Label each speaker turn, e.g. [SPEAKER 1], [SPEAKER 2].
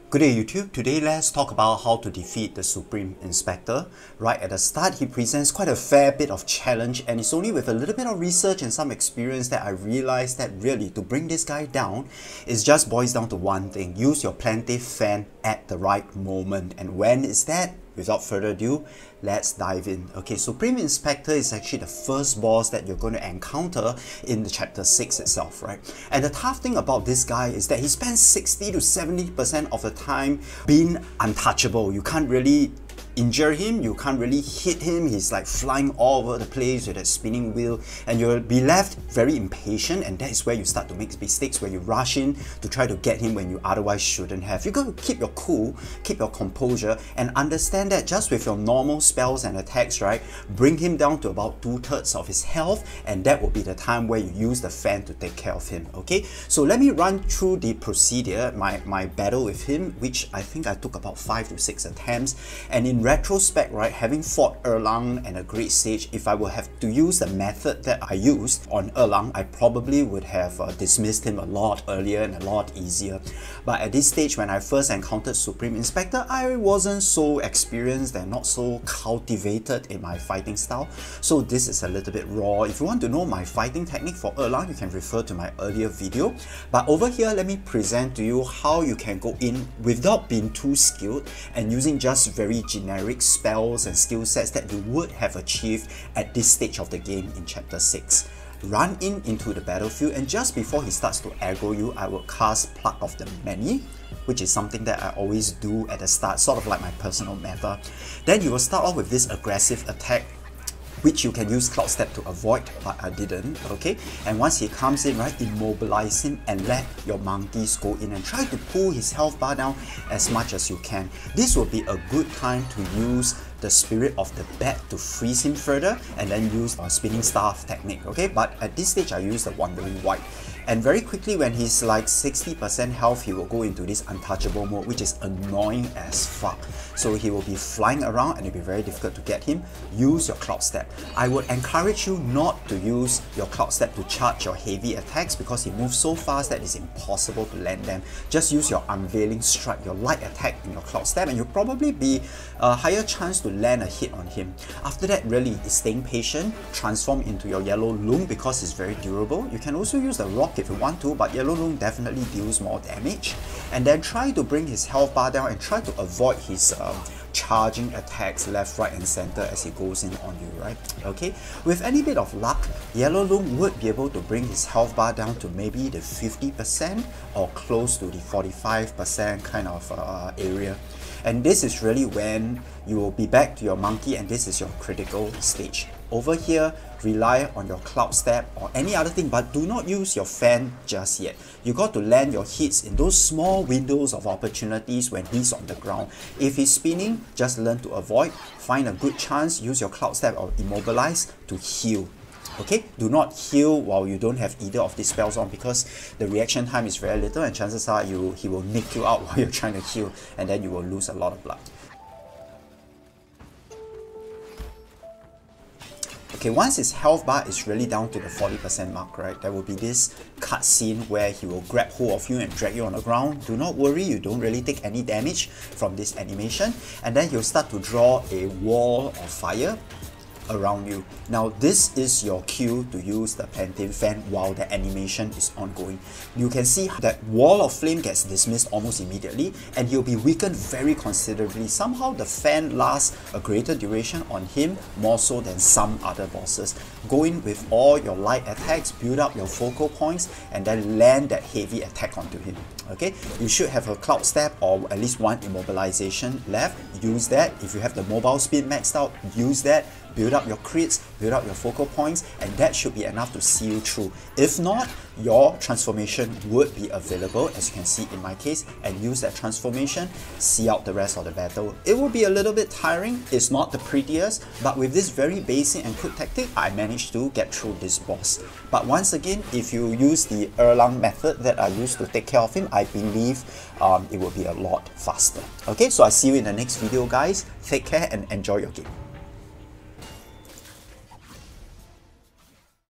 [SPEAKER 1] Good day YouTube, today let's talk about how to defeat the Supreme Inspector. Right at the start, he presents quite a fair bit of challenge, and it's only with a little bit of research and some experience that I realized that really to bring this guy down, it just boils down to one thing: use your plaintive fan at the right moment. And when is that? Without further ado, let's dive in. Okay, Supreme Inspector is actually the first boss that you're going to encounter in the chapter 6 itself, right? And the tough thing about this guy is that he spends 60 to 70% of the time being untouchable. You can't really injure him, you can't really hit him. He's like flying all over the place with that spinning wheel, and you'll be left very impatient, and that is where you start to make mistakes, where you rush in to try to get him when you otherwise shouldn't have. You got to keep your cool, keep your composure, and understand that just with your normal spells and attacks, right, bring him down to about 2/3 of his health, and that will be the time where you use the fan to take care of him. Okay, so let me run through the procedure, my battle with him, which I think I took about 5 to 6 attempts. And in retrospect, right, having fought Erlang and a great sage, if I would have to use the method that I used on Erlang, I probably would have dismissed him a lot earlier and a lot easier. But at this stage, when I first encountered Supreme Inspector, I wasn't so experienced and not so cultivated in my fighting style, so this is a little bit raw. If you want to know my fighting technique for Erlang, you can refer to my earlier video. But over here, let me present to you how you can go in without being too skilled and using just very generic spells and skill sets that you would have achieved at this stage of the game in chapter 6. Run into the battlefield, and just before he starts to aggro you, I will cast Pluck of the Many, which is something that I always do at the start, sort of like my personal meta. Then you will start off with this aggressive attack, which you can use Cloud Step to avoid, but I didn't, okay? And once he comes in, right, immobilize him and let your monkeys go in and try to pull his health bar down as much as you can. This will be a good time to use the Spirit of the Bat to freeze him further, and then use a Spinning Staff technique, okay? But at this stage, I use the Wandering Wight. And very quickly, when he's like 60% health, he will go into this untouchable mode, which is annoying as fuck. So he will be flying around and it'll be very difficult to get him. Use your Cloud Step. I would encourage you not to use your Cloud Step to charge your heavy attacks, because he moves so fast that it's impossible to land them. Just use your Unveiling Strike, your light attack in your Cloud Step, and you'll probably be a higher chance to land a hit on him. After that, really, is staying patient. Transform into your Yellow Loom because it's very durable. You can also use the Rock if you want to, but Yellow Loom definitely deals more damage. And then try to bring his health bar down and try to avoid his charging attacks left, right and center as he goes in on you, right? Okay, with any bit of luck, Yellow Loom would be able to bring his health bar down to maybe the 50% or close to the 45% kind of area. And this is really when you will be back to your monkey, and this is your critical stage. Over here, rely on your Cloud Step or any other thing, but do not use your fan just yet. You got to land your hits in those small windows of opportunities when he's on the ground. If he's spinning, just learn to avoid. Find a good chance, use your Cloud Step or Immobilize to heal. Okay, do not heal while you don't have either of these spells on, because the reaction time is very little and chances are he will nick you out while you're trying to heal, and then you will lose a lot of blood. Okay, once his health bar is really down to the 40% mark, right, there will be this cutscene where he will grab hold of you and drag you on the ground. Do not worry, you don't really take any damage from this animation, and then he'll start to draw a wall of fire around you. Now this is your cue to use the Plaintive Fan while the animation is ongoing. You can see that wall of flame gets dismissed almost immediately, and he'll be weakened very considerably. Somehow the fan lasts a greater duration on him, more so than some other bosses. Go in with all your light attacks, build up your focal points, and then land that heavy attack onto him. Okay, you should have a Cloud Step or at least one immobilization left. Use that. If you have the mobile spin maxed out, use that. Build up your crits, build up your focal points, and that should be enough to see you through. If not, your transformation would be available, as you can see in my case, and use that transformation, see out the rest of the battle. It will be a little bit tiring, it's not the prettiest, but with this very basic and quick tactic, I managed to get through this boss. But once again, if you use the Erlang method that I used to take care of him, I believe it will be a lot faster. Okay, so I see you in the next video, guys. Take care and enjoy your game.